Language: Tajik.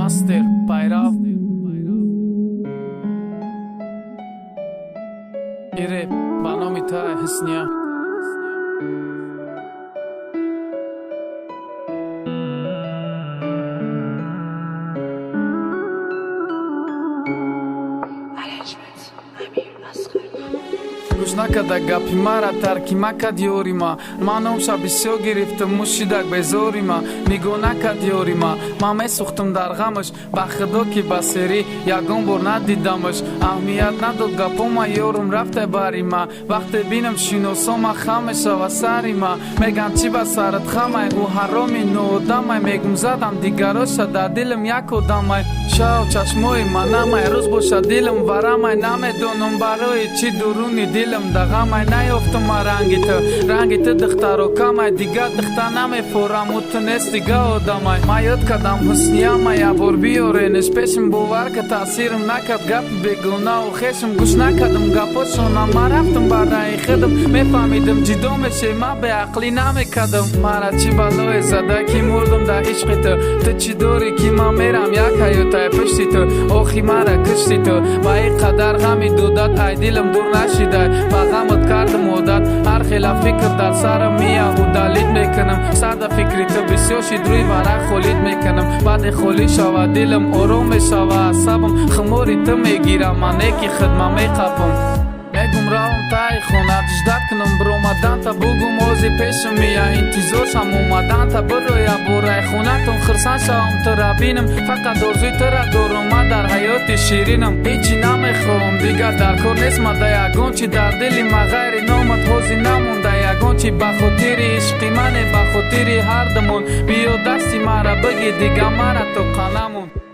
Master Bayrav Ire Banomi Ta Hisnia گوش نکرده گپی مرا ترکی مکد یاری ما منم شب بسیار گرفتم مشیدک بزاری ما نگو نکد یاری ما من میسوختم در غمش به خدا که بسیاری یکم بار ندیدمش اهمیت نداد گپم ما یارم رفته بری ما وقتی بینم شناسم خمش و سری ما میگن چی به سرت خمه او حرامی نودم میگم زدم دیگراش در دلم یک آدم شاو چشمای من نمی روز باشه دلم ورم نمیدونم برای چی درونی دلم دغم نیافتم رنگی تو دختر و کم دیگه دختر نمیفورم و تو نیست دیگه آدم ما یاد کردم حسنیم یه بار بیارینش پیشم باور که تاثیرم نکرد گپ بگونه و خیشم گوش نکردم گپاشونم ما رفتم برای خودم میفهمیدم جدا میشه ما به عقلی نمیکردم مرا چی بلای زده که مردم در عشق تو چی داری که من میرم یک حیاته پشتی تو آخی مرا کشتی تو با این قدر غمی دودت ای دلم دور نشیده با غمت کردم عادت هر خیلی فکر در سرم میه و دلید میکنم سرد فکری تو بسیار شدروی برای خولید میکنم بعد خولی شود دلم آروم میشود عصبم خموری تو میگیرم من نیکی خدمه میقپم میگم راهم تای خونه اجداد کنم برومدن تا بگم اوزی پیشم میه انتظارشم اومدن تا بروی برای خونه تون خرسان شوم تو را بینم فقط آرزوی تو را دارم در حیات شیرینم هیچی نمیخوام دیگه در کار نیست مده یگان چی در دلی ما غیر نامت حوزی نمونده یگان چی بخاطر عشقی منه بخاطر هر دمون بیا دستی مرا بگی دیگه مرا تو قنمون